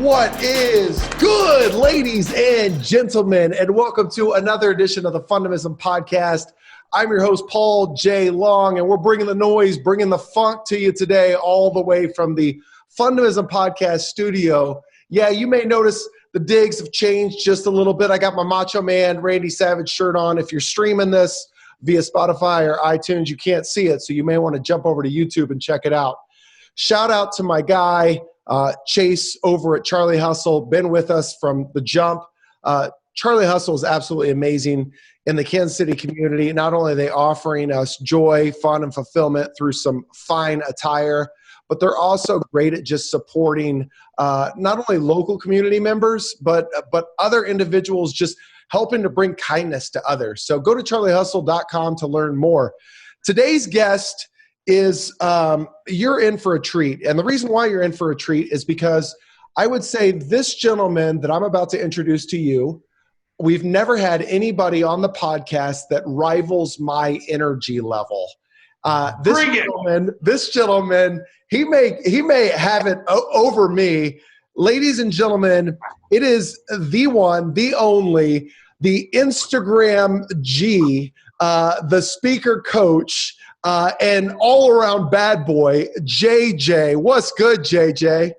What is good, ladies and gentlemen, and welcome to another edition of the Fundamism podcast. I'm your host, Paul J. Long, and we're bringing the noise, bringing the funk to you today, all the way from the Fundamism podcast studio. Yeah, you may notice the digs have changed just a little bit. I got my Macho Man Randy Savage shirt on. If you're streaming this via Spotify or iTunes, you can't see it, so you may want to jump over to YouTube and check it out. Shout out to my guy, Chase over at Charlie Hustle, been with us from the jump. Charlie Hustle is absolutely amazing in the Kansas City community. Not only are they offering us joy, fun, and fulfillment through some fine attire, but they're also great at just supporting not only local community members, but other individuals, just helping to bring kindness to others. So go to charliehustle.com to learn more. Today's guest is you're in for a treat. And the reason why you're in for a treat is because I would say this gentleman that I'm about to introduce to you, we've never had anybody on the podcast that rivals my energy level. This gentleman, he may have it over me. Ladies and gentlemen, it is the one, the only, the Instagram G, the speaker coach, and all-around bad boy, JJ. What's good, JJ?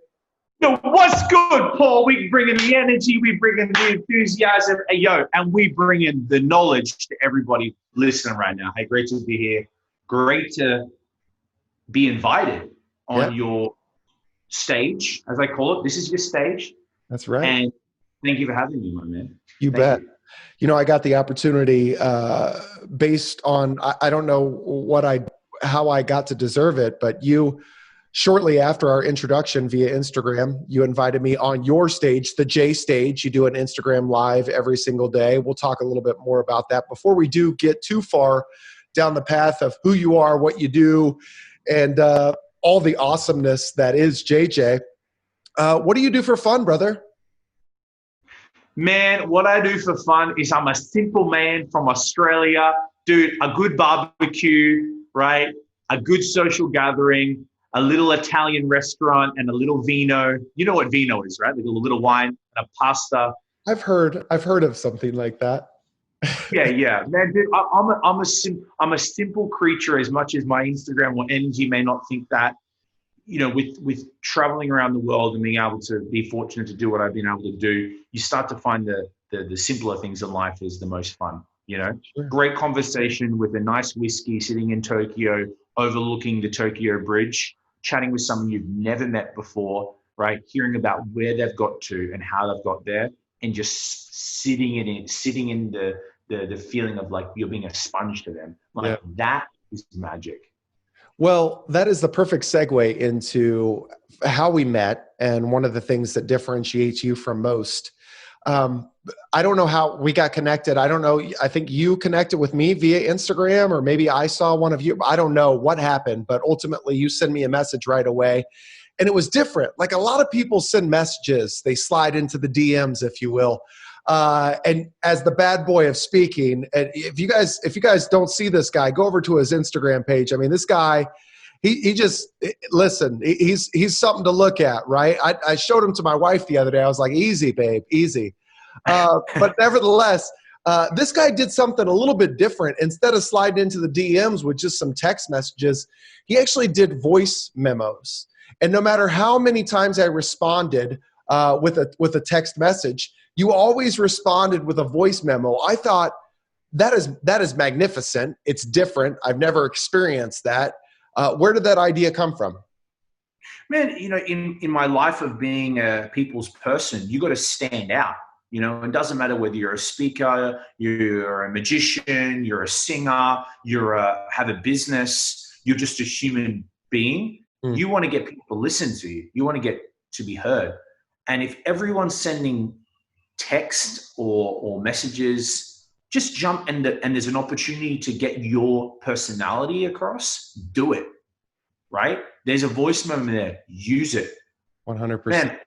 Yo, what's good, Paul? We bring in the energy, we bring in the enthusiasm, and we bring in the knowledge to everybody listening right now. Hey, great to be here. Great to be invited on your stage, as I call it. This is your stage. That's right. And thank you for having me, my man. You bet. You know, I got the opportunity based on, I don't know how I got to deserve it, but you, shortly after our introduction via Instagram, you invited me on your stage, the J stage. You do an Instagram live every single day. We'll talk a little bit more about that. Before we do get too far down the path of who you are, what you do, and all the awesomeness that is JJ, what do you do for fun, brother? Man, what I do for fun is I'm a simple man from Australia. Dude, a good barbecue, right? A good social gathering, a little Italian restaurant, and a little vino. You know what vino is, right? Like a little wine and a pasta. I've heard of something like that. Yeah. Man, dude, I'm a simple creature as much as my Instagram or energy may not think that. You know, with traveling around the world and being able to be fortunate to do what I've been able to do, you start to find the simpler things in life is the most fun, you know? Sure. Great conversation with a nice whiskey sitting in Tokyo, overlooking the Tokyo Bridge, chatting with someone you've never met before, right? Hearing about where they've got to and how they've got there, and just sitting in the feeling of like you're being a sponge to them. Like that is magic. Well, that is the perfect segue into how we met and one of the things that differentiates you from most. I don't know how we got connected. I don't know. I think you connected with me via Instagram, or maybe I saw one of you. I don't know what happened, but ultimately you send me a message right away. And it was different. Like a lot of people send messages. They slide into the DMs, if you will. And as the bad boy of speaking, and if you guys don't see this guy, go over to his Instagram page. I mean, this guy, he just, listen, he's something to look at, right? I showed him to my wife the other day. I was like, easy, babe, easy. But nevertheless, this guy did something a little bit different. Instead of sliding into the DMs with just some text messages, he actually did voice memos. And no matter how many times I responded with a text message, you always responded with a voice memo. I thought that is magnificent. It's different. I've never experienced that. Where did that idea come from? Man, you know, in my life of being a people's person, you got to stand out. You know, it doesn't matter whether you're a speaker, you're a magician, you're a singer, have a business, you're just a human being. You want to get people to listen to you. You want to get to be heard. And if everyone's sending text or messages, just jump and there's an opportunity to get your personality across, do it, right? There's a voice memo there, use it. 100%. Man,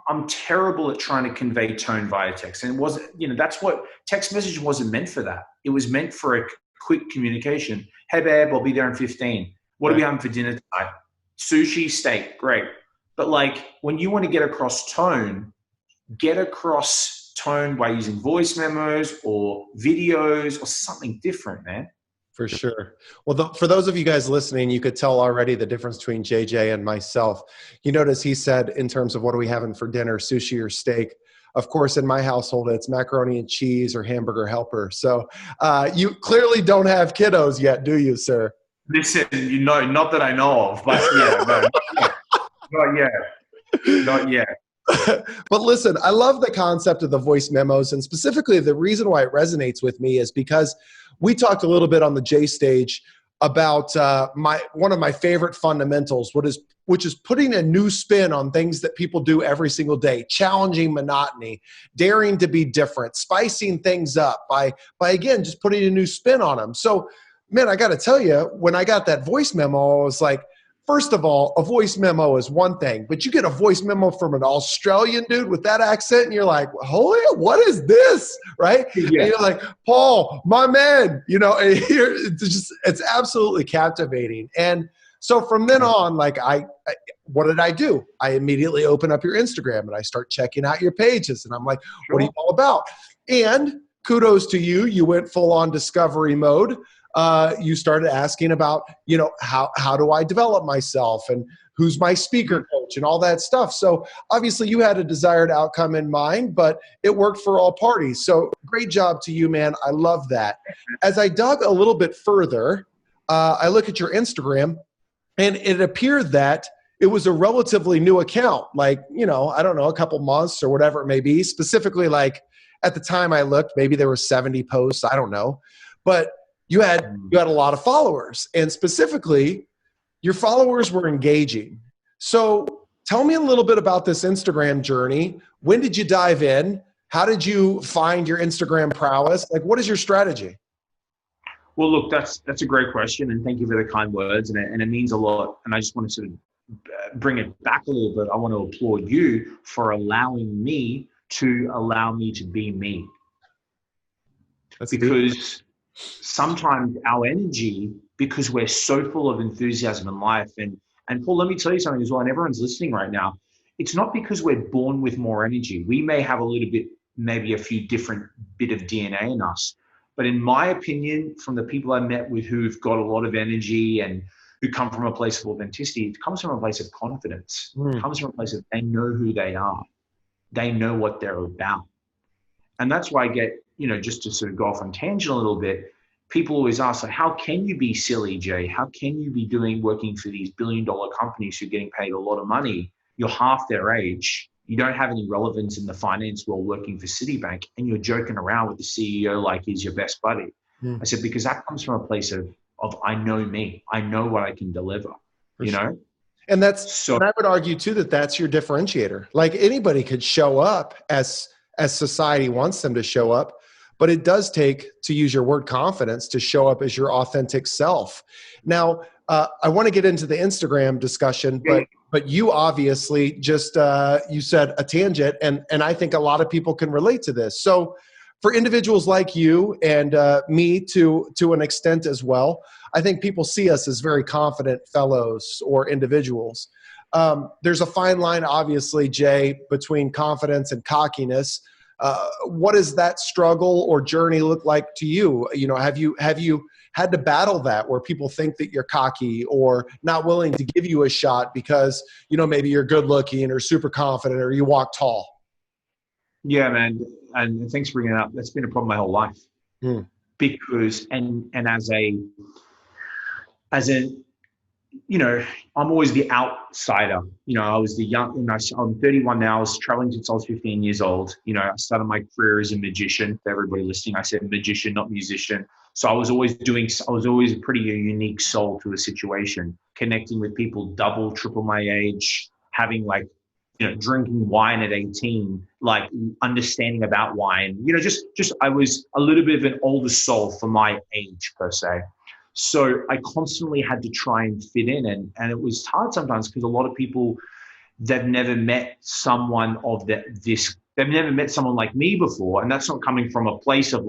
I'm terrible at trying to convey tone via text. And it wasn't, you know, that's what text message wasn't meant for that. It was meant for a quick communication. Hey babe, I'll be there in 15. What are we having for dinner tonight? Sushi, steak, great. But like when you want to get across tone by using voice memos or videos or something different, man. For sure. Well, for those of you guys listening, you could tell already the difference between JJ and myself. You notice he said, in terms of what are we having for dinner, sushi or steak? Of course, in my household, it's macaroni and cheese or hamburger helper. So you clearly don't have kiddos yet, do you, sir? Listen, not that I know of, but yeah, no, not yet. But listen, I love the concept of the voice memos, and specifically the reason why it resonates with me is because we talked a little bit on the J stage about one of my favorite fundamentals, which is putting a new spin on things that people do every single day, challenging monotony, daring to be different, spicing things up by again just putting a new spin on them. So, man, I got to tell you, when I got that voice memo, I was like, first of all, a voice memo is one thing, but you get a voice memo from an Australian dude with that accent, and you're like, holy, what is this, right? Yeah. And you're like, Paul, my man, it's absolutely captivating. And so from then on, like what did I do? I immediately open up your Instagram and I start checking out your pages, and I'm like, what are you all about? And kudos to you, you went full on discovery mode. You started asking about, how do I develop myself and who's my speaker coach and all that stuff. So obviously you had a desired outcome in mind, but it worked for all parties. So great job to you, man. I love that. As I dug a little bit further, I look at your Instagram, and it appeared that it was a relatively new account, like, I don't know, a couple months or whatever it may be. Specifically, like at the time I looked, maybe there were 70 posts, I don't know. But you had a lot of followers, and specifically your followers were engaging. So tell me a little bit about this Instagram journey. When did you dive in? How did you find your Instagram prowess? Like, what is your strategy? Well, look, that's a great question, and thank you for the kind words, and it means a lot. And I just want to sort of bring it back a little bit. I want to applaud you for allowing me to be me. That's because sometimes our energy, because we're so full of enthusiasm in life, and Paul, let me tell you something as well, and everyone's listening right now, it's not because we're born with more energy. We may have a little bit, maybe a few different bit of DNA in us, but in my opinion, from the people I met with who've got a lot of energy and who come from a place of authenticity, it comes from a place of confidence. It comes from a place of they know who they are. They know what they're about. And that's why I get, just to sort of go off on tangent a little bit, people always ask, like, how can you be silly, Jay? How can you be working for these billion-dollar companies who are getting paid a lot of money? You're half their age. You don't have any relevance in the finance world working for Citibank, and you're joking around with the CEO like he's your best buddy. I said, because that comes from a place of I know me. I know what I can deliver, know? And and I would argue too that that's your differentiator. Like anybody could show up as society wants them to show up, but it does take, to use your word, confidence to show up as your authentic self. Now, I want to get into the Instagram discussion, but you obviously just, you said a tangent, and I think a lot of people can relate to this. So for individuals like you and me to an extent as well, I think people see us as very confident fellows or individuals. There's a fine line, obviously, Jay, between confidence and cockiness. What does that struggle or journey look like to you? Have you had to battle that, where people think that you're cocky or not willing to give you a shot because, maybe you're good looking or super confident or you walk tall? Yeah, man. And thanks for bringing it up. That's been a problem my whole life. Because, and as a, I'm always the outsider. I was the young, I'm 31 now. I was traveling since I was 15 years old. I started my career as a magician. For everybody listening, I said magician, not musician. So I was always a pretty unique soul to a situation, connecting with people double, triple my age, having drinking wine at 18, understanding about wine, just I was a little bit of an older soul for my age per se. So I constantly had to try and fit in, and it was hard sometimes because a lot of people, they've never met someone they've never met someone like me before. And that's not coming from a place of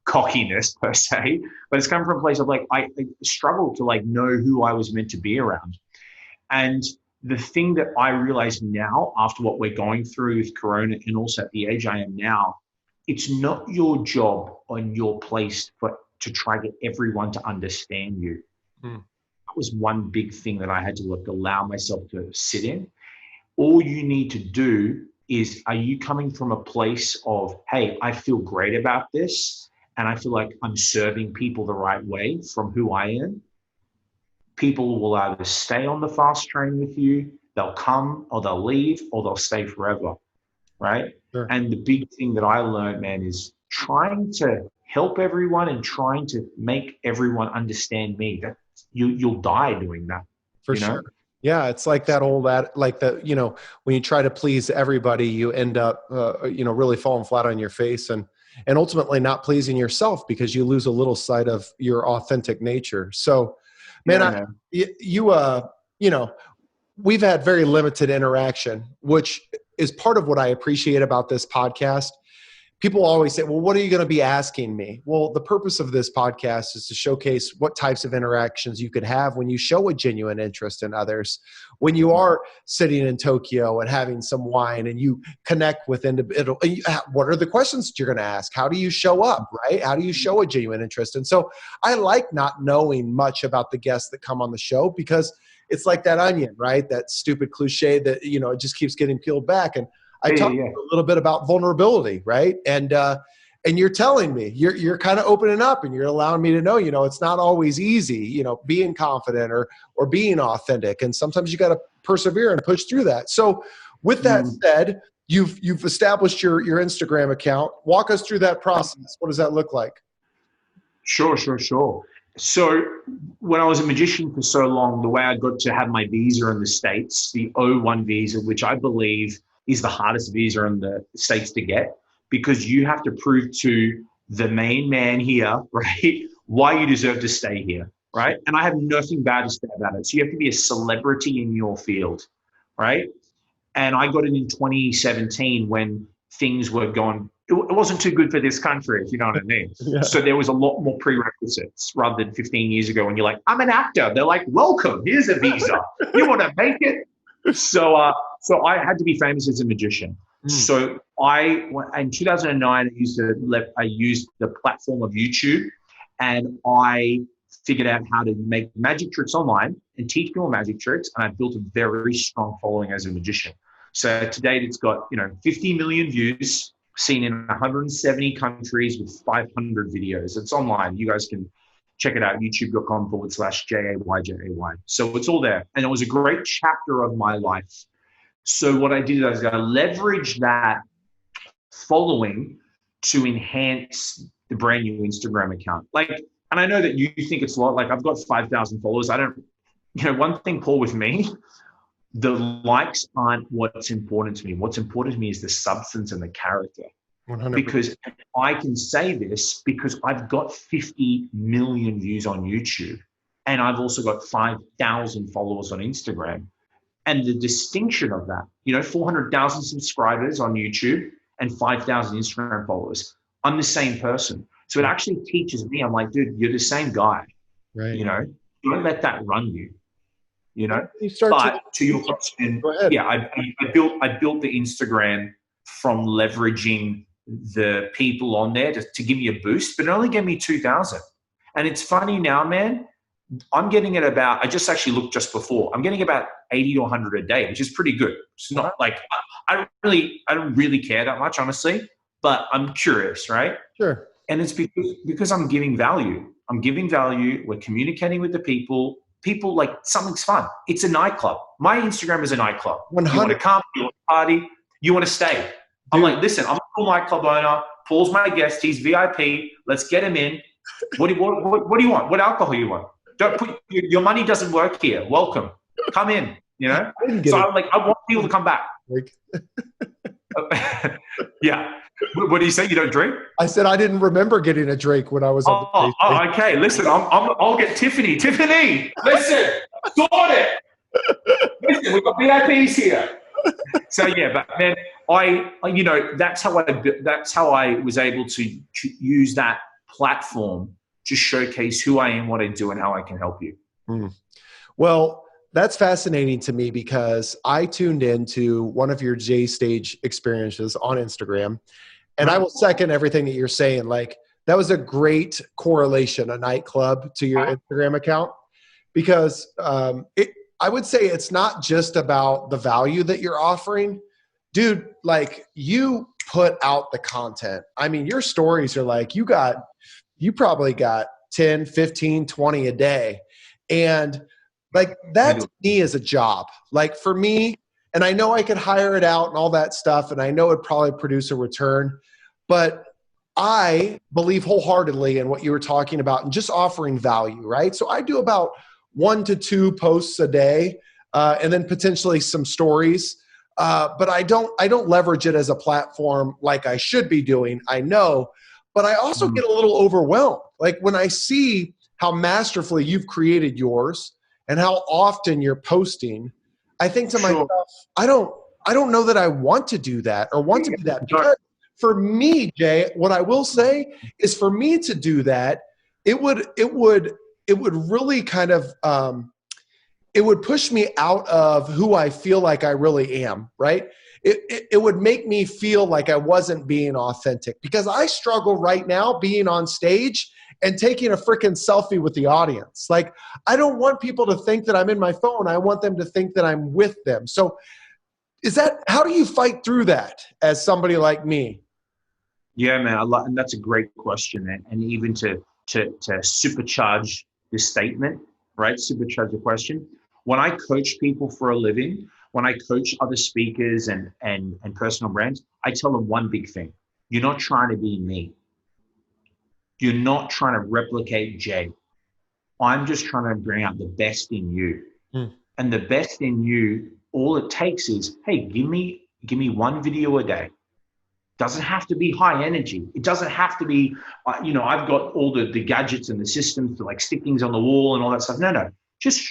cockiness per se, but it's coming from a place of I struggled to know who I was meant to be around. And the thing that I realize now after what we're going through with Corona and also at the age I am now, it's not your job on your place to try to get everyone to understand you. That was one big thing that I had to allow myself to sit in. All you need to do is, are you coming from a place of, hey, I feel great about this and I feel like I'm serving people the right way from who I am? People will either stay on the fast train with you, they'll come or they'll leave or they'll stay forever, right? Sure. And the big thing that I learned, man, is trying to help everyone and trying to make everyone understand me. That you'll die doing that. For sure. Yeah, it's like that old, like that, when you try to please everybody, you end up, really falling flat on your face and ultimately not pleasing yourself because you lose a little sight of your authentic nature. So, man, we've had very limited interaction, which is part of what I appreciate about this podcast. People always say, well, what are you going to be asking me? Well, the purpose of this podcast is to showcase what types of interactions you could have when you show a genuine interest in others. When you are sitting in Tokyo and having some wine and you connect with individuals, what are the questions that you're going to ask? How do you show up, right? How do you show a genuine interest? And so I like not knowing much about the guests that come on the show because it's like that onion, right? That stupid cliche that, it just keeps getting peeled back. And I talked a little bit about vulnerability, right? And you're telling me, you're kind of opening up and you're allowing me to know, it's not always easy, being confident or being authentic. And sometimes you got to persevere and push through that. So with that said, you've established your Instagram account. Walk us through that process. What does that look like? Sure. So when I was a magician for so long, the way I got to have my visa in the States, the f.u.n visa, which I believe is the hardest visa in the States to get, because you have to prove to the main man here, right, why you deserve to stay here, right? And I have nothing bad to say about it. So you have to be a celebrity in your field, right? And I got it in 2017 when things were going, it wasn't too good for this country, if you know what I mean. Yeah. So there was a lot more prerequisites rather than 15 years ago when you're like, I'm an actor. They're like, welcome, here's a visa. You want to make it? So I had to be famous as a magician. So in 2009, I used the platform of YouTube, and I figured out how to make magic tricks online and teach people magic tricks. And I built a very strong following as a magician. So to date, it's got 50 million views, seen in 170 countries with 500 videos. It's online. You guys can check it out, youtube.com/JAYJAY. So it's all there. And it was a great chapter of my life. So what I did is I leveraged that following to enhance the brand new Instagram account. And I know that you think it's a lot, I've got 5,000 followers. One thing, Paul, with me, the likes aren't what's important to me. What's important to me is the substance and the character. 100%. Because I can say this because I've got 50 million views on YouTube, and I've also got 5,000 followers on Instagram. And the distinction of that, 400,000 subscribers on YouTube and 5,000 Instagram followers, I'm the same person. So it actually teaches me, I'm like, dude, you're the same guy. Right. Don't let that run you. But to your question, I built the Instagram from leveraging the people on there to give me a boost, but it only gave me 2,000. And it's funny now, man, I'm getting at about, I just actually looked just before, I'm getting about 80 to 100 a day, which is pretty good. It's not like, I don't really care that much, honestly, but I'm curious, right? Sure. And it's because I'm giving value. We're communicating with the people. People, like, something's fun. It's a nightclub. My Instagram is a nightclub. 100. You want to come, you want to party, you want to stay. I'm like, listen, I'm a cool nightclub owner. Paul's my guest. He's VIP. Let's get him in. What do you want? What alcohol you want? Don't put your money doesn't work here. Welcome. Come in. So I'm like, I want people to come back. Yeah. What do you say? You don't drink? I said I didn't remember getting a drink when I was on the stage. Oh, okay. Listen, I'll get Tiffany. Tiffany, listen, sort it. Listen, we've got VIPs here. So yeah, but man, that's how I was able to use that platform to showcase who I am, what I do, and how I can help you. Well, That's fascinating to me because I tuned into one of your J stage experiences on Instagram, and I will second everything that you're saying. Like, that was a great correlation, a nightclub to your Instagram account, because I would say it's not just about the value that you're offering. Dude, like, you put out the content. I mean, your stories are like, you probably got 10, 15, 20 a day. And like, that to me is a job. Like, for me, and I know I could hire it out and all that stuff, and I know it'd probably produce a return, but I believe wholeheartedly in what you were talking about and just offering value, right? So I do about 1 to 2 posts a day, and then potentially some stories. But I don't leverage it as a platform like I should be doing. I know, but I also get a little overwhelmed. Like, when I see how masterfully you've created yours and how often you're posting, I think to myself, I don't know that I want to do that or want to be that. Because for me, Jay, what I will say is, for me to do that, it would really kind of it would push me out of who I feel like I really am, right? It would make me feel like I wasn't being authentic, because I struggle right now being on stage and taking a freaking selfie with the audience. Like, I don't want people to think that I'm in my phone. I want them to think that I'm with them. So how do you fight through that as somebody like me? Yeah, man, and that's a great question. And even to supercharge this statement, right? Supercharge the question. When I coach people for a living, when I coach other speakers and personal brands, I tell them one big thing. You're not trying to be me. You're not trying to replicate Jay. I'm just trying to bring out the best in you. And the best in you, all it takes is, hey, give me 1 video a day. Doesn't have to be high energy. It doesn't have to be, I've got all the gadgets and the systems to like stick things on the wall and all that stuff. No. Just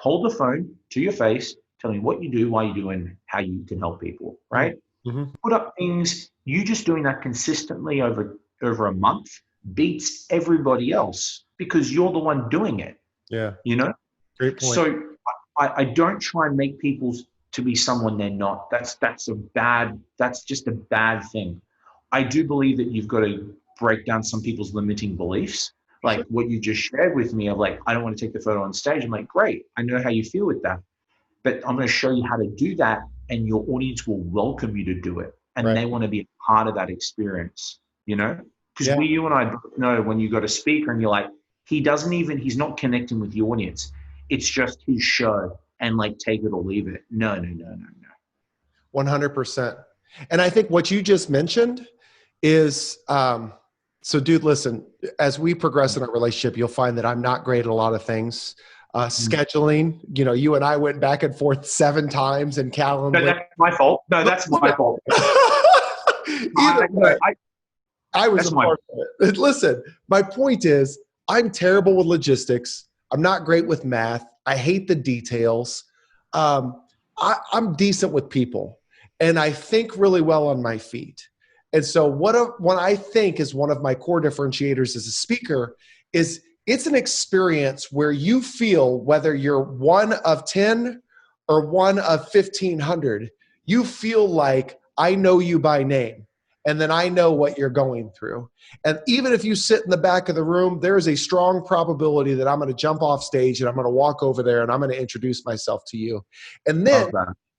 hold the phone to your face, tell me what you do, why you do, and how you can help people, right? Put up things. You just doing that consistently over a month beats everybody else, because you're the one doing it. Yeah. Great point. So I don't try and make people to be someone they're not. That's just a bad thing. I do believe that you've got to break down some people's limiting beliefs, like what you just shared with me of like, I don't want to take the photo on stage. I'm like, great, I know how you feel with that, but I'm going to show you how to do that, and your audience will welcome you to do it, and they want to be a part of that experience, because you and I both know when you got a speaker and you're like, he's not connecting with the audience. It's just his show, and like, take it or leave it. No. 100%. And I think what you just mentioned is, so dude, listen, as we progress in our relationship, you'll find that I'm not great at a lot of things. Scheduling, you and I went back and forth 7 times in Calendly. No, that's my fault. No, that's my fault. I was a part of it. Listen, my point is, I'm terrible with logistics. I'm not great with math. I hate the details. I'm decent with people, and I think really well on my feet. And so what I think is one of my core differentiators as a speaker is, it's an experience where you feel, whether you're 1 of 10 or 1 of 1,500, you feel like I know you by name, and then I know what you're going through. And even if you sit in the back of the room, there is a strong probability that I'm going to jump off stage and I'm going to walk over there and I'm going to introduce myself to you. And then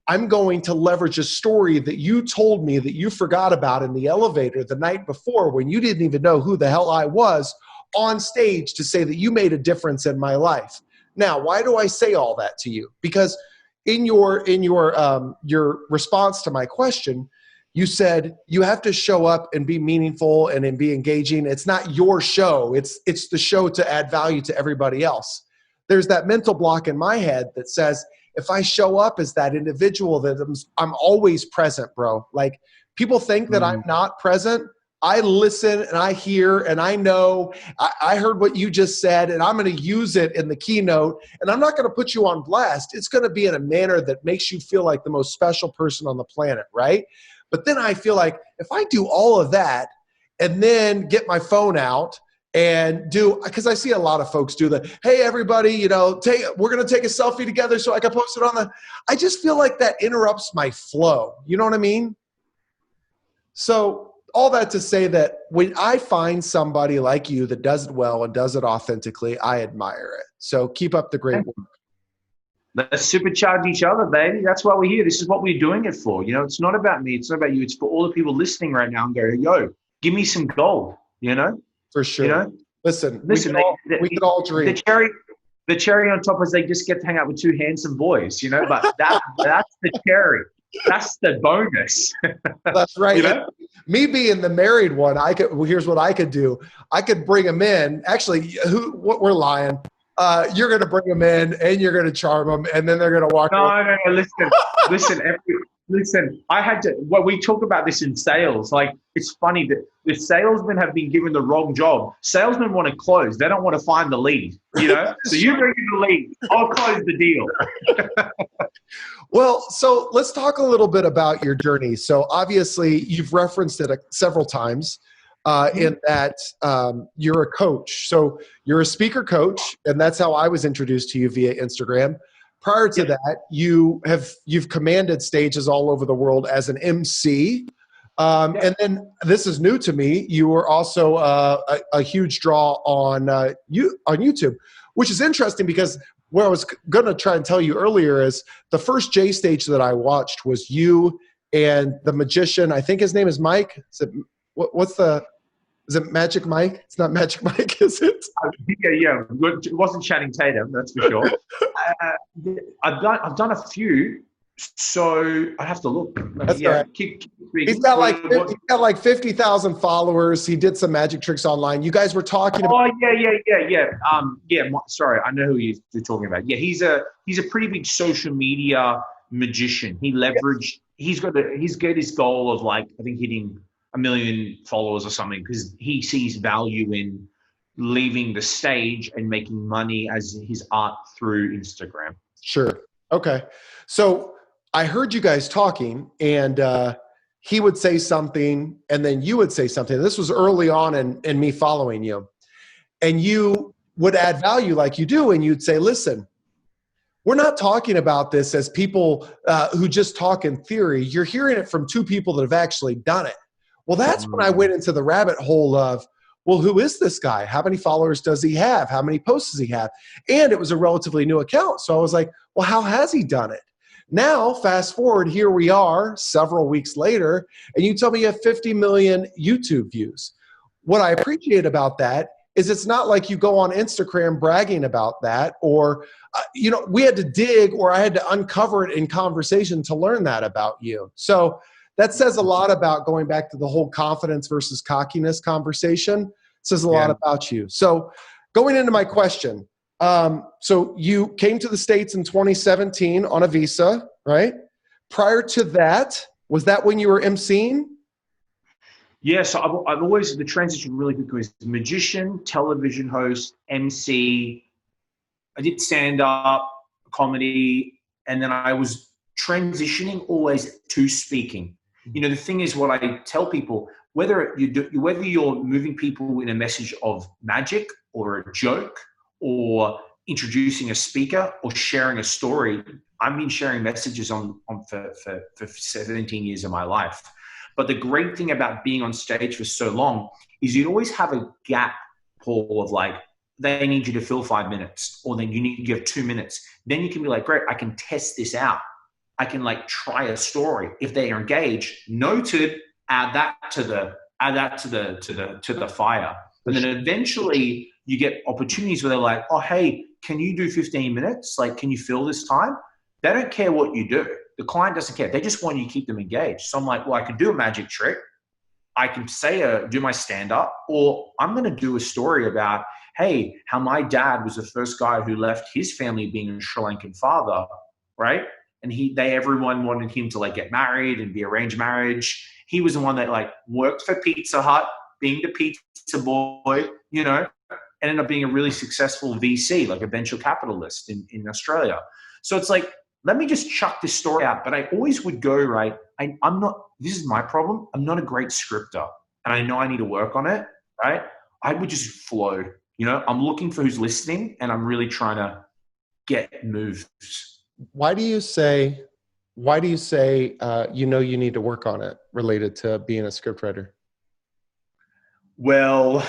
I'm going to leverage a story that you told me that you forgot about in the elevator the night before, when you didn't even know who the hell I was, on stage, to say that you made a difference in my life. Now, why do I say all that to you? Because in your response to my question, you said you have to show up and be meaningful and be engaging. It's not your show. It's the show to add value to everybody else. There's that mental block in my head that says, if I show up as that individual, that I'm always present, bro. Like, people think that I'm not present. I listen and I hear and I know. I heard what you just said, and I'm going to use it in the keynote, and I'm not going to put you on blast. It's going to be in a manner that makes you feel like the most special person on the planet, right? But then I feel like, if I do all of that and then get my phone out and because I see a lot of folks do the, hey, everybody, you know, we're going to take a selfie together so I can post it on I just feel like that interrupts my flow. You know what I mean? So all that to say that when I find somebody like you that does it well and does it authentically, I admire it. So keep up the great work. Let's supercharge each other, baby. That's why we're here. This is what we're doing it for. You know, it's not about me. It's not about you. It's for all the people listening right now and go, yo, give me some gold, you know? For sure. You know? Listen, we could all dream. The cherry on top is they just get to hang out with two handsome boys, you know? But that's the cherry. That's the bonus. That's right. You know? Me being the married one, here's what I could do. I could bring them in. Actually, we're lying. You're going to bring them in and you're going to charm them, and then they're going to walk away. No. Listen. I had to. Well, we talk about this in sales. Like, it's funny that the salesmen have been given the wrong job. Salesmen want to close. They don't want to find the lead. You know. So you bring in the lead. I'll close the deal. Well, so let's talk a little bit about your journey. So obviously, you've referenced it several times. In that you're a coach. So you're a speaker coach, and that's how I was introduced to you via Instagram. Prior to that, you've commanded stages all over the world as an MC. And then this is new to me. You were also a huge draw on YouTube, which is interesting because what I was going to try and tell you earlier is the first J stage that I watched was you and the magician. I think his name is Mike. Is it Magic Mike? It's not Magic Mike, is it? Yeah. It wasn't Channing Tatum, that's for sure. I've done a few, so I have to look. That's right. He's got like 50,000 followers. He did some magic tricks online. You guys were talking about. Oh yeah. Sorry, I know who you're talking about. Yeah, he's a pretty big social media magician. He leveraged. He's got his goal of, like, I think, hitting 1 million followers or something, because he sees value in leaving the stage and making money as his art through Instagram. Sure. Okay. So I heard you guys talking, and he would say something and then you would say something. This was early on in me following you, and you would add value like you do. And you'd say, listen, we're not talking about this as people who just talk in theory. You're hearing it from two people that have actually done it. Well, that's when I went into the rabbit hole of, well, who is this guy? How many followers does he have? How many posts does he have? And it was a relatively new account. So I was like, well, how has he done it? Now, fast forward, here we are several weeks later, and you tell me you have 50 million YouTube views. What I appreciate about that is it's not like you go on Instagram bragging about that, or, we had to dig, or I had to uncover it in conversation to learn that about you. So that says a lot about going back to the whole confidence versus cockiness conversation. It says a lot about you. So going into my question, so you came to the States in 2017 on a visa, right? Prior to that, was that when you were emceeing? Yeah, so I've always, the transition really quick was magician, television host, MC. I did stand-up, comedy, and then I was transitioning always to speaking. The thing is, what I tell people, whether you're moving people in a message of magic or a joke or introducing a speaker or sharing a story, I've been sharing messages for 17 years of my life. But the great thing about being on stage for so long is you always have a gap, Paul, of like, they need you to fill 5 minutes, or then you need to give 2 minutes. Then you can be like, great, I can test this out. I can try a story. If they are engaged, noted, add that to the fire. And then eventually you get opportunities where they're like, oh, hey, can you do 15 minutes? Like, can you fill this time? They don't care what you do. The client doesn't care. They just want you to keep them engaged. So I'm like, well, I can do a magic trick. I can do my stand-up, or I'm going to do a story about, hey, how my dad was the first guy who left his family being a Sri Lankan father, right? And everyone wanted him to get married and be arranged marriage. He was the one that worked for Pizza Hut, being the pizza boy, ended up being a really successful VC, like a venture capitalist in Australia. So it's like, let me just chuck this story out. But I always would go, right, this is my problem. I'm not a great scripter, and I know I need to work on it, right? I would just flow. You know, I'm looking for who's listening, and I'm really trying to get moves. Why do you say, you know, you need to work on it related to being a scriptwriter? Well,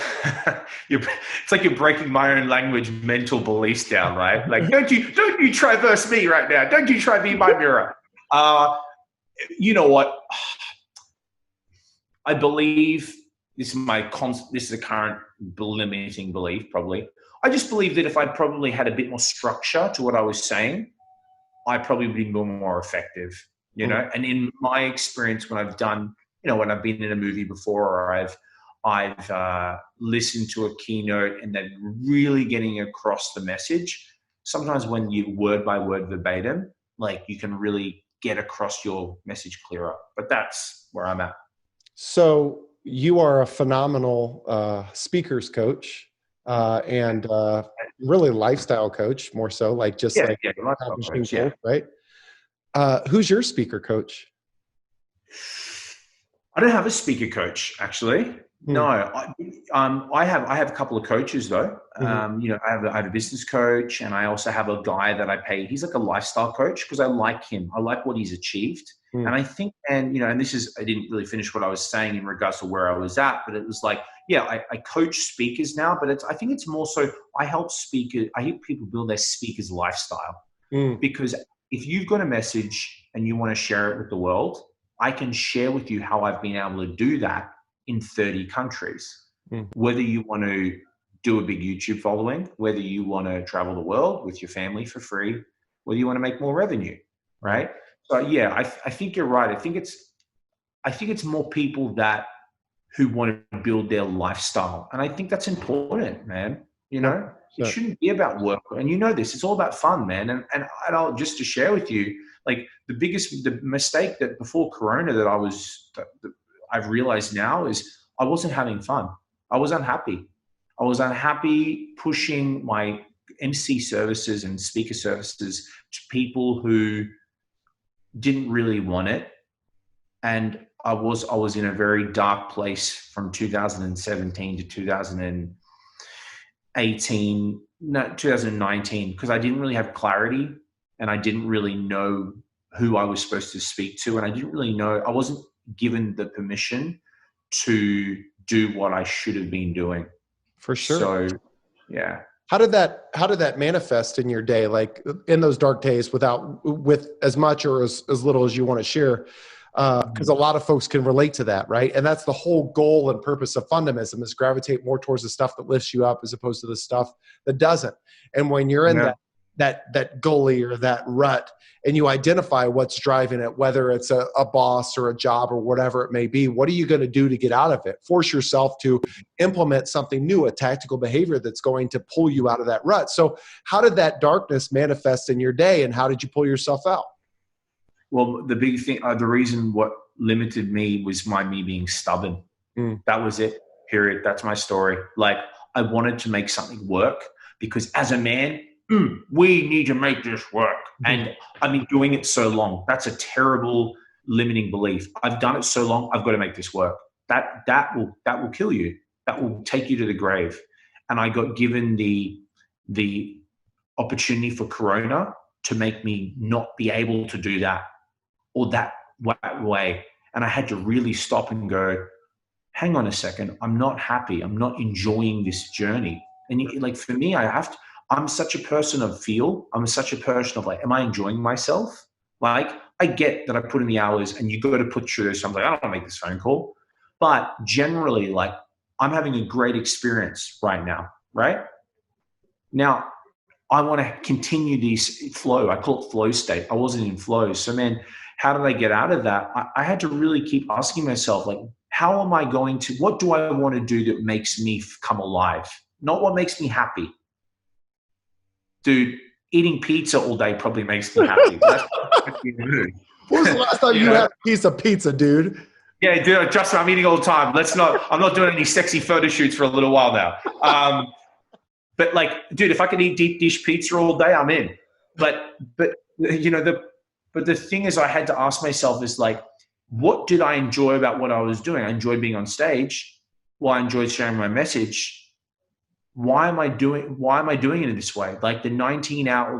it's like you're breaking my own language mental beliefs down, right? Like, don't you traverse me right now. Don't you try be my mirror. You know what? I believe this is a current limiting belief, probably. I just believe that if I probably had a bit more structure to what I was saying, I probably would be more effective, you know? And in my experience, when I've done, you know, when I've been in a movie before, or I've listened to a keynote and then really getting across the message, sometimes when you word by word verbatim, like you can really get across your message clearer. But that's where I'm at. So you are a phenomenal speakers coach and really lifestyle coach, more so, like just accomplishing goals, right? Who's your speaker coach? I don't have a speaker coach, actually. No, I have a couple of coaches though. You know, I have a business coach, and I also have a guy that I pay. He's like a lifestyle coach because I like him. I like what he's achieved, and I think, and you know, and this is, I didn't really finish what I was saying in regards to where I was at, but it was like, yeah, I coach speakers now, but I think it's more so I help people build their speakers lifestyle, because if you've got a message and you want to share it with the world, I can share with you how I've been able to do that in 30 countries. Whether you want to do a big YouTube following, whether you want to travel the world with your family for free, whether you want to make more revenue, right? So yeah, I think you're right. I think it's more people who want to build their lifestyle. And I think that's important, man. You know, it shouldn't be about work. And you know this, it's all about fun, man. And I'll just to share with you, like the mistake that before Corona that I've realized now is I wasn't having fun. I was unhappy. I was unhappy pushing my MC services and speaker services to people who didn't really want it. And I was in a very dark place from 2017 to 2019, because I didn't really have clarity, and I didn't really know who I was supposed to speak to. And I wasn't given the permission to do what I should have been doing. For sure. So, yeah. How did that manifest in your day? Like in those dark days, with as much or as little as you want to share? Because a lot of folks can relate to that, right? And that's the whole goal and purpose of Fundamism, is gravitate more towards the stuff that lifts you up as opposed to the stuff that doesn't. And when you're in that gully or that rut, and you identify what's driving it, whether it's a boss or a job or whatever it may be, what are you going to do to get out of it? Force yourself to implement something new, a tactical behavior that's going to pull you out of that rut. So how did that darkness manifest in your day, and how did you pull yourself out? Well, the big thing, the reason what limited me was me being stubborn. That was it, period. That's my story. Like, I wanted to make something work because as a man, we need to make this work. And I've been doing it so long. That's a terrible limiting belief. I've done it so long, I've got to make this work. That will kill you. That will take you to the grave. And I got given the opportunity for Corona to make me not be able to do that, or that way. And I had to really stop and go, hang on a second. I'm not happy. I'm not enjoying this journey. And like, for me, I'm such a person of feel. I'm such a person of like, am I enjoying myself? Like, I get that I put in the hours and you got to put through something. I don't want to make this phone call, but generally, like, I'm having a great experience right now. Right now, I want to continue this flow. I call it flow state. I wasn't in flow. So man, how did I get out of that? I had to really keep asking myself, like, what do I want to do that makes me come alive? Not what makes me happy. Dude, eating pizza all day probably makes me happy. When was the last time you had a piece of pizza, dude? Yeah, dude, trust me, I'm eating all the time. I'm not doing any sexy photo shoots for a little while now. But like, dude, if I could eat deep dish pizza all day, I'm in. But you know, the thing is, I had to ask myself is like, what did I enjoy about what I was doing? I enjoyed being on stage. Well, I enjoyed sharing my message. why am I doing it in this way? Like the 19 hour,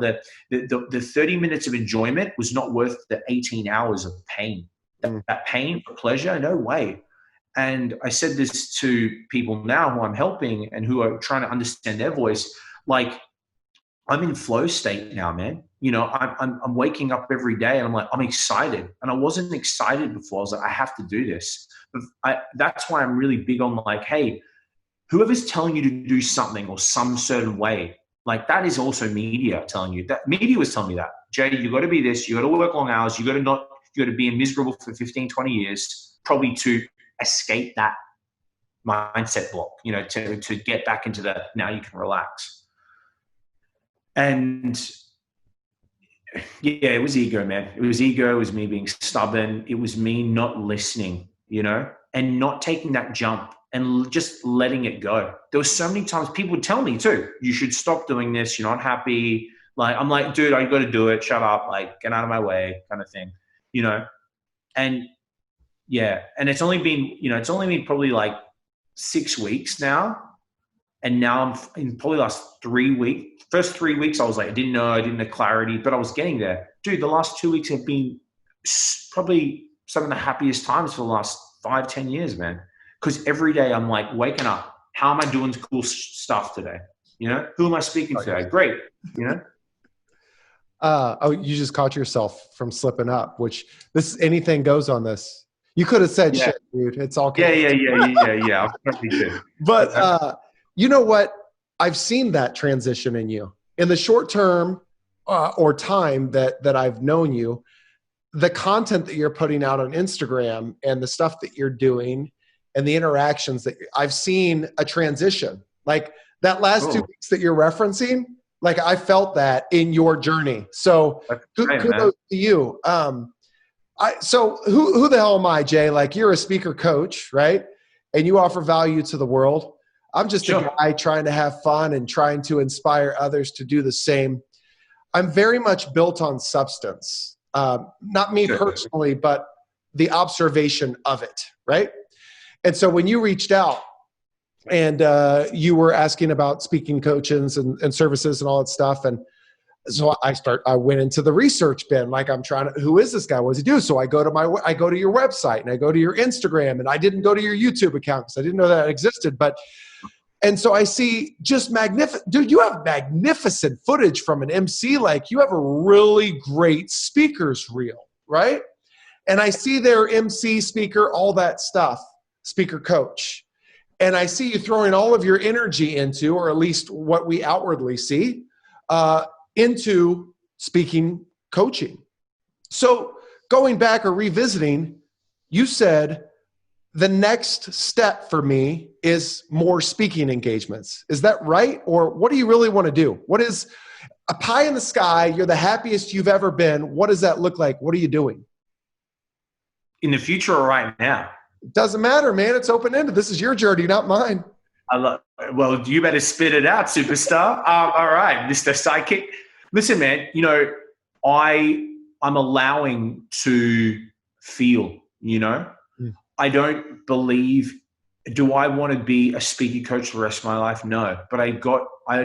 the 30 minutes of enjoyment was not worth the 18 hours of pain. That pain for pleasure, no way. And I said this to people now who I'm helping and who are trying to understand their voice. Like, I'm in flow state now, man. You know, I'm waking up every day and I'm like, I'm excited. And I wasn't excited before. I was like, I have to do this. But that's why I'm really big on like, hey, whoever's telling you to do something or some certain way, like that is also media telling you that. Media was telling me that, Jay, you got to be this, you got to work long hours, you got to be miserable for 15, 20 years, probably to escape that mindset block, you know, to get back into the, now you can relax. And yeah, it was ego, man. It was ego. It was me being stubborn. It was me not listening, you know, and not taking that jump and just letting it go. There were so many times people would tell me too, you should stop doing this. You're not happy. Like, I'm like, dude, I got to do it. Shut up. Like, get out of my way kind of thing, you know? And yeah. And it's only been probably like 6 weeks now. And now I'm in probably last 3 weeks. First 3 weeks, I was like, I didn't have clarity, but I was getting there. Dude, the last 2 weeks have been probably some of the happiest times for the last 5-10 years, man. Because every day I'm like waking up. How am I doing cool stuff today? You know, who am I speaking to today? Great. You know? Oh, you just caught yourself from slipping up, which this anything goes on this. You could have said shit, dude. It's all good. Yeah. But you know what? I've seen that transition in you. In the short term or time that I've known you, the content that you're putting out on Instagram and the stuff that you're doing and the interactions that I've seen a transition. Like that last 2 weeks that you're referencing, like I felt that in your journey. So kudos to you. So who the hell am I, Jay? Like you're a speaker coach, right? And you offer value to the world. I'm just a guy trying to have fun and trying to inspire others to do the same. I'm very much built on substance. Not me personally, but the observation of it, right? And so when you reached out and you were asking about speaking coaches and services and all that stuff, and so I went into the research bin, like I'm trying to, who is this guy? What does he do? So I go to your website and I go to your Instagram, and I didn't go to your YouTube account because I didn't know that existed. And so I see just magnificent, dude, you have magnificent footage from an MC. Like you have a really great speaker's reel, right? And I see their MC, speaker, all that stuff, speaker coach. And I see you throwing all of your energy into, or at least what we outwardly see, into speaking coaching. So going back or revisiting, you said the next step for me is more speaking engagements. Is that right? Or what do you really want to do? What is a pie in the sky? You're the happiest you've ever been. What does that look like? What are you doing? In the future or right now? It doesn't matter, man. It's open-ended. This is your journey, not mine. Well, you better spit it out, superstar. All right, Mr. Psychic. Listen, man, you know, I'm allowing to feel, you know. I don't believe, do I want to be a speaking coach for the rest of my life? No, but I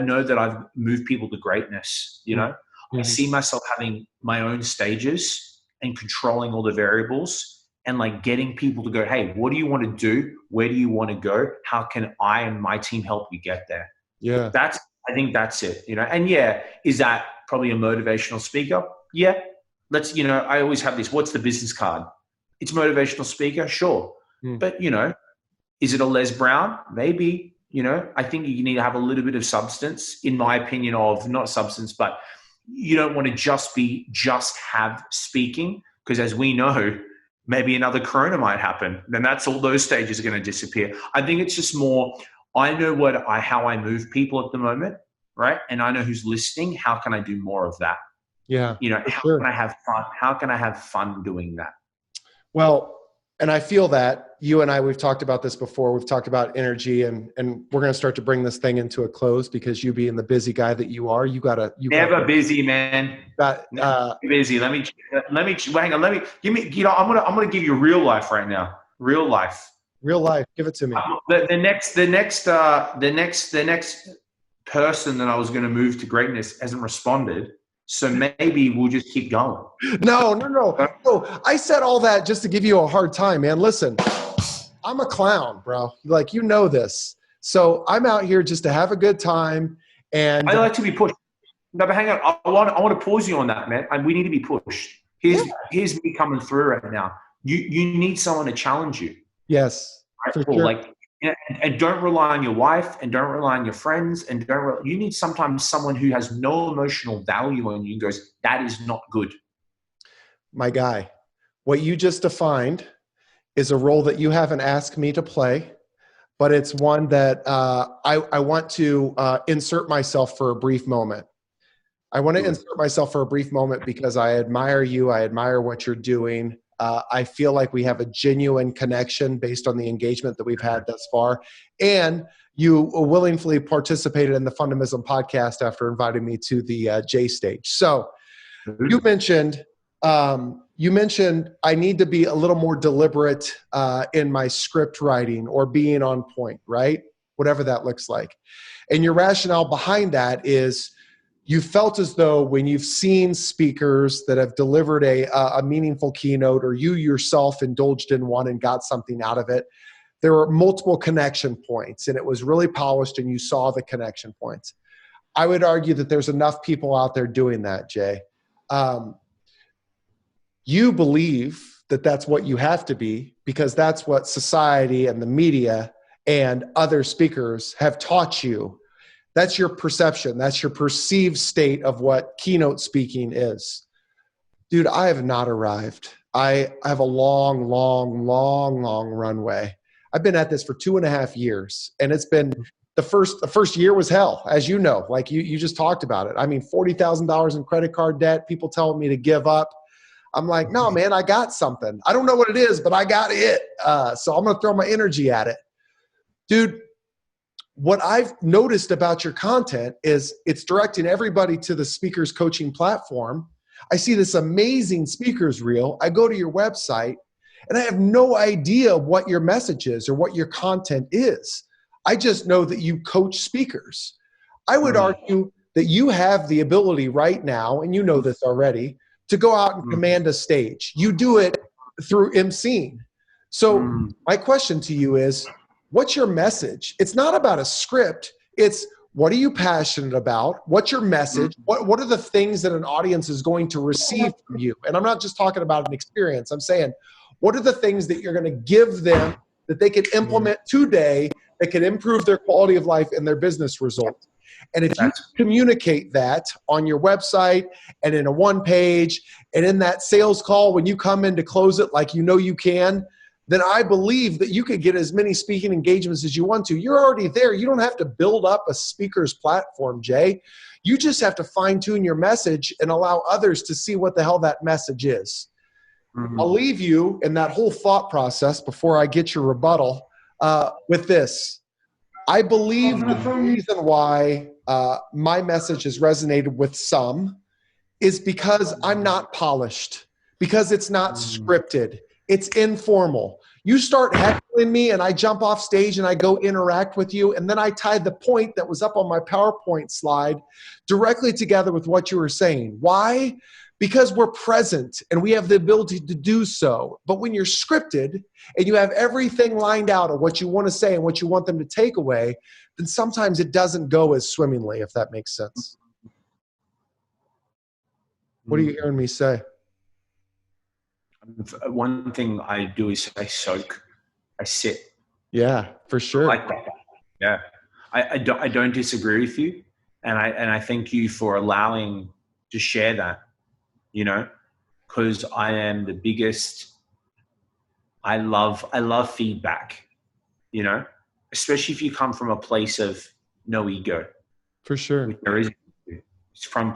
know that I've moved people to greatness, you know. Mm-hmm. I see myself having my own stages and controlling all the variables and like getting people to go, hey, what do you want to do? Where do you want to go? How can I and my team help you get there? Yeah. I think that's it, you know. And yeah, is that probably a motivational speaker? Yeah. You know, I always have this, what's the business card? It's motivational speaker, sure. But, you know, is it a Les Brown? Maybe, you know. I think you need to have a little bit of substance, in my opinion, of not substance, but you don't want to just have speaking, because as we know, maybe another corona might happen. Then that's all those stages are going to disappear. I think it's just more, I know how I move people at the moment, right? And I know who's listening. How can I do more of that? Yeah. You know, how can I have fun? How can I have fun doing that? Well, and I feel that you and I, we've talked about this before. We've talked about energy, and we're going to start to bring this thing into a close, because you being the busy guy that you are, never busy, man. Never busy. Let me hang on. Give me, you know, I'm going to give you real life right now. Real life. Give it to me. The next person that I was going to move to greatness hasn't responded. So maybe we'll just keep going. No. I said all that just to give you a hard time, man. Listen, I'm a clown, bro. Like, you know this. So I'm out here just to have a good time. And I like to be pushed. No, but hang on. I want to pause you on that, man. And we need to be pushed. Here's me coming through right now. You need someone to challenge you. Yes. Right? For sure. Like, and don't rely on your wife, and don't rely on your friends, and you need sometimes someone who has no emotional value on you and goes, that is not good. My guy, what you just defined is a role that you haven't asked me to play, but it's one that I want to insert myself for a brief moment. I want to insert myself for a brief moment because I admire you. I admire what you're doing. I feel like we have a genuine connection based on the engagement that we've had thus far. And you willingly participated in the Fundamism podcast after inviting me to the J stage. So you mentioned I need to be a little more deliberate in my script writing or being on point, right? Whatever that looks like. And your rationale behind that is you felt as though when you've seen speakers that have delivered a meaningful keynote, or you yourself indulged in one and got something out of it, there were multiple connection points and it was really polished and you saw the connection points. I would argue that there's enough people out there doing that, Jay. You believe that that's what you have to be because that's what society and the media and other speakers have taught you. That's your perception. That's your perceived state of what keynote speaking is. Dude, I have not arrived. I have a long runway. I've been at this for 2.5 years, and it's been the first year was hell, as you know, like you just talked about it. I mean, $40,000 in credit card debt, people telling me to give up. I'm like, no, man, I got something. I don't know what it is, but I got it. So I'm going to throw my energy at it. Dude, what I've noticed about your content is it's directing everybody to the speakers coaching platform. I see this amazing speakers reel. I go to your website and I have no idea what your message is or what your content is. I just know that you coach speakers. I would argue that you have the ability right now, and you know this already, to go out and command a stage. You do it through emceeing. So my question to you is, what's your message? It's not about a script. It's what are you passionate about? What's your message? What are the things that an audience is going to receive from you? And I'm not just talking about an experience. I'm saying, what are the things that you're going to give them that they can implement today that can improve their quality of life and their business results? And if you communicate that on your website and in a one page and in that sales call when you come in to close it like you know you can, then I believe that you could get as many speaking engagements as you want to. You're already there. You don't have to build up a speaker's platform, Jay. You just have to fine-tune your message and allow others to see what the hell that message is. I'll leave you in that whole thought process before I get your rebuttal with this. I believe that the reason why my message has resonated with some is because I'm not polished, because it's not scripted. It's informal. You start heckling me and I jump off stage and I go interact with you, and then I tied the point that was up on my PowerPoint slide directly together with what you were saying. Why? Because we're present and we have the ability to do so. But when you're scripted and you have everything lined out of what you want to say and what you want them to take away, then sometimes it doesn't go as swimmingly, if that makes sense. What are you hearing me say? One thing I do is I soak, I sit. Yeah, for sure. I like that. Yeah, I don't disagree with you, and I thank you for allowing to share that. You know, because I am the biggest. I love feedback. You know, especially if you come from a place of no ego. For sure. There is. It's from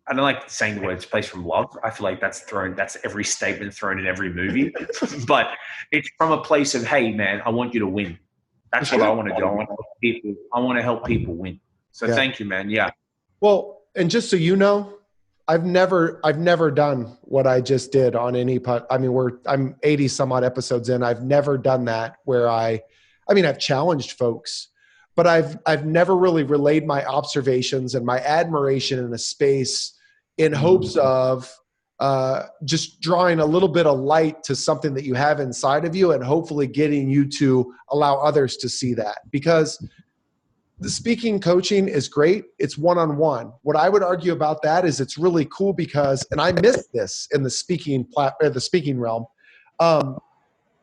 I don't like saying the words place from love. I feel like that's every statement thrown in every movie. But it's from a place of, hey, man, I want you to win. That's what I want to do. I want to help people win. So thank you, man. Yeah. Well, and just so you know, I've never done what I just did on any I'm 80 some odd episodes in. I've never done that where I've challenged folks, but I've never really relayed my observations and my admiration in a space in hopes of just drawing a little bit of light to something that you have inside of you and hopefully getting you to allow others to see that. Because the speaking coaching is great. It's one-on-one. What I would argue about that is it's really cool because, and I missed this in the speaking realm.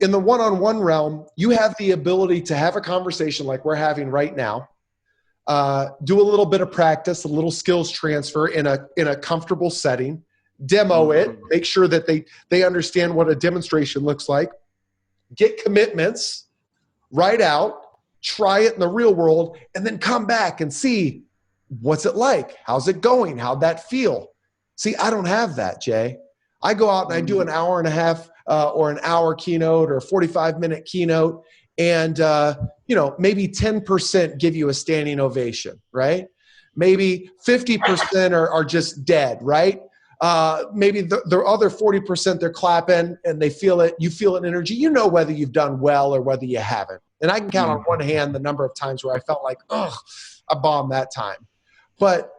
In the one-on-one realm, you have the ability to have a conversation like we're having right now, do a little bit of practice, a little skills transfer in a comfortable setting, demo it, make sure that they understand what a demonstration looks like, get commitments, write out, try it in the real world, and then come back and see what's it like? How's it going? How'd that feel? See, I don't have that, Jay. I go out and I do an hour and a half or an hour keynote or a 45-minute keynote, and maybe 10% give you a standing ovation, right? Maybe 50% are just dead, right? Maybe the other 40% they're clapping and they feel it. You feel an energy. You know whether you've done well or whether you haven't. And I can count on one hand the number of times where I felt like, ugh, I bombed that time. But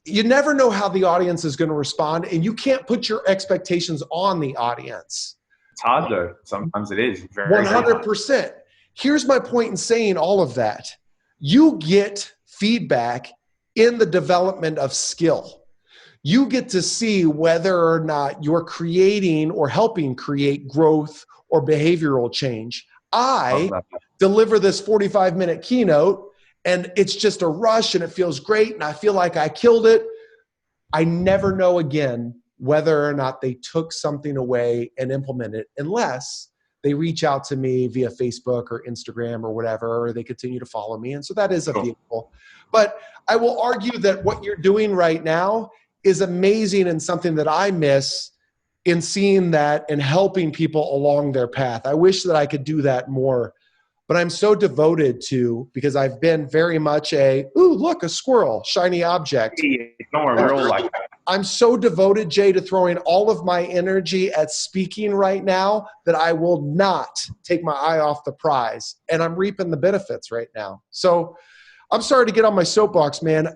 you never know how the audience is going to respond, and you can't put your expectations on the audience. It's hard though. Sometimes it is. 100%. Here's my point in saying all of that. You get feedback in the development of skill. You get to see whether or not you're creating or helping create growth or behavioral change. I deliver this 45-minute keynote and it's just a rush and it feels great and I feel like I killed it. I never know again whether or not they took something away and implemented it unless they reach out to me via Facebook or Instagram or whatever, or they continue to follow me. And so that is a vehicle. But I will argue that what you're doing right now is amazing and something that I miss in seeing that and helping people along their path. I wish that I could do that more, but I'm so devoted to, because I've been very much ooh, look, a squirrel, shiny object. I'm so devoted, Jay, to throwing all of my energy at speaking right now that I will not take my eye off the prize, and I'm reaping the benefits right now. So I'm sorry to get on my soapbox, man.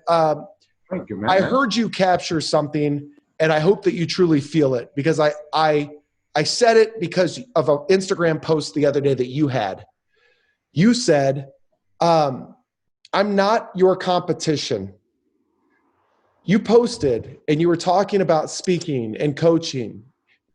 Thank you, man. I heard you capture something, and I hope that you truly feel it, because I said it because of an Instagram post the other day that you had. You said, I'm not your competition. You posted and you were talking about speaking and coaching.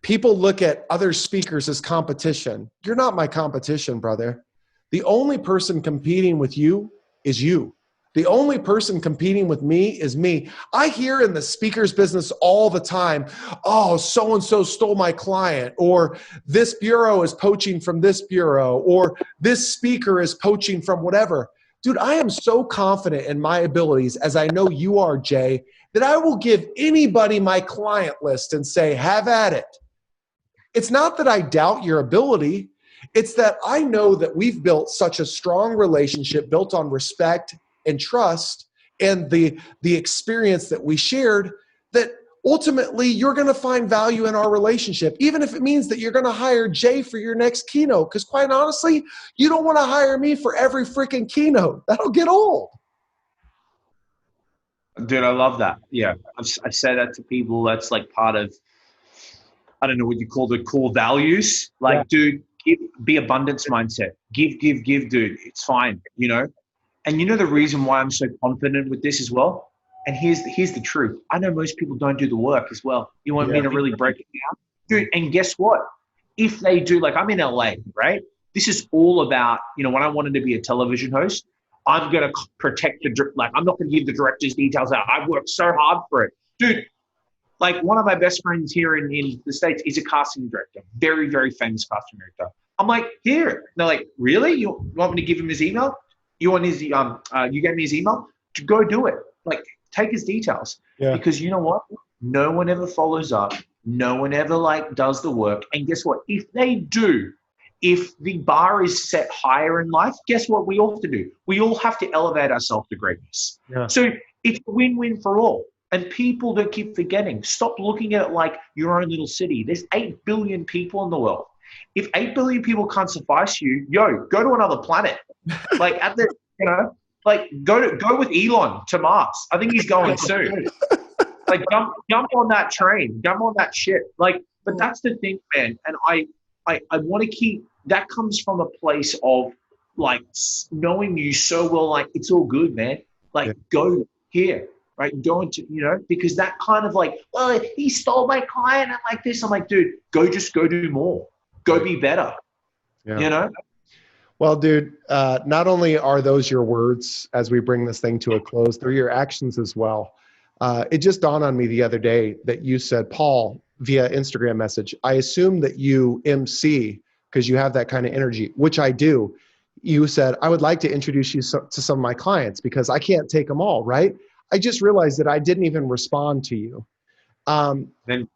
People look at other speakers as competition. You're not my competition, brother. The only person competing with you is you. The only person competing with me is me. I hear in the speakers business all the time, oh, so-and-so stole my client, or this bureau is poaching from this bureau, or this speaker is poaching from whatever. Dude, I am so confident in my abilities, as I know you are, Jay, that I will give anybody my client list and say, have at it. It's not that I doubt your ability. It's that I know that we've built such a strong relationship built on respect and trust and the experience that we shared, that ultimately you're going to find value in our relationship, even if it means that you're going to hire Jay for your next keynote. Because quite honestly, you don't want to hire me for every freaking keynote. That'll get old. Dude, I love that. Yeah, I say that to people. That's like part of, I don't know what you call the core values. Like, yeah. Dude, be abundance mindset. Give, dude. It's fine, you know? And you know the reason why I'm so confident with this as well? And here's the truth. I know most people don't do the work as well. You want me to really break it down? Dude, and guess what? If they do, like I'm in LA, right? This is all about, you know, when I wanted to be a television host, I'm going to protect I'm not going to give the director's details out. I've worked so hard for it. Dude, like one of my best friends here in the States is a casting director, very, very famous casting director. I'm like, here. And they're like, really? You want me to give him his email? You want his, you gave me his email? To go do it. Like, take his details. Yeah. Because you know what? No one ever follows up. No one ever does the work. And guess what? If they do, if the bar is set higher in life, guess what we all have to do? We all have to elevate ourselves to greatness. Yeah. So it's a win-win for all. And people don't keep forgetting. Stop looking at it like your own little city. There's 8 billion people in the world. If 8 billion people can't suffice you, go to another planet. Like, go with Elon to Mars. I think he's going soon. Like, jump on that train. Jump on that shit. Like, but that's the thing, man. And I want to keep, that comes from a place of, like, knowing you so well, like, it's all good, man. Like, go here, right? Go into, because that kind of like, oh, he stole my client and like this. I'm like, dude, go do more. Go be better, Well, dude, not only are those your words as we bring this thing to a close, they're your actions as well. It just dawned on me the other day that you said, Paul, via Instagram message, I assume that you MC because you have that kind of energy, which I do. You said, I would like to introduce you to some of my clients because I can't take them all, right? I just realized that I didn't even respond to you. Then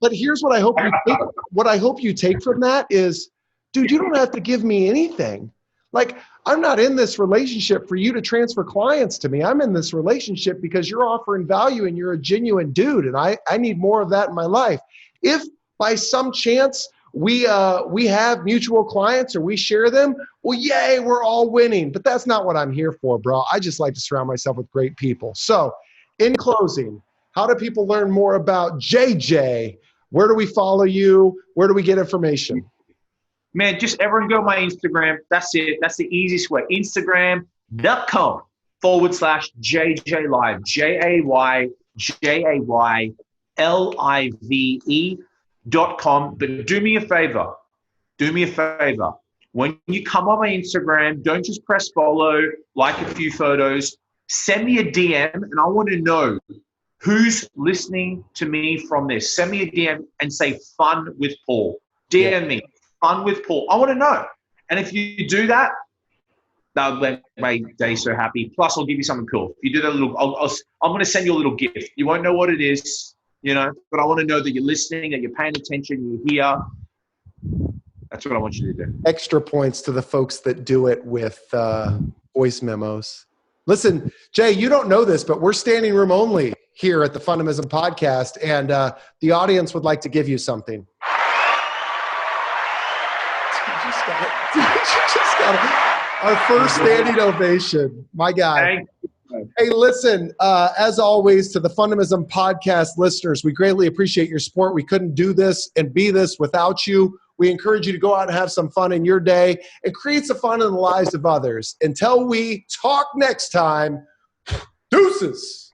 but here's what I hope you take. What I hope you take from that is, dude, you don't have to give me anything. Like, I'm not in this relationship for you to transfer clients to me. I'm in this relationship because you're offering value and you're a genuine dude. And I need more of that in my life. If by some chance we have mutual clients or we share them, well, yay, we're all winning. But that's not what I'm here for, bro. I just like to surround myself with great people. So in closing, how do people learn more about JJ? Where do we follow you? Where do we get information? Man, just everyone go to my Instagram. That's it. That's the easiest way. Instagram.com/JJLive. JayJayLive.com. But do me a favor. When you come on my Instagram, don't just press follow, like a few photos. Send me a DM, and I want to know who's listening to me from this. Send me a DM and say fun with Paul. DM me. Fun with Paul. I want to know. And if you do that, that would make my day so happy. Plus, I'll give you something cool. If you do that I'm going to send you a little gift. You won't know what it is, but I want to know that you're listening, that you're paying attention, you're here. That's what I want you to do. Extra points to the folks that do it with voice memos. Listen, Jay, you don't know this, but we're standing room only here at the Fundamism podcast, and the audience would like to give you something. Our first standing ovation. My guy. Hey, listen, as always, to the Fundamism podcast listeners, we greatly appreciate your support. We couldn't do this and be this without you. We encourage you to go out and have some fun in your day and create some fun in the lives of others. Until we talk next time, deuces.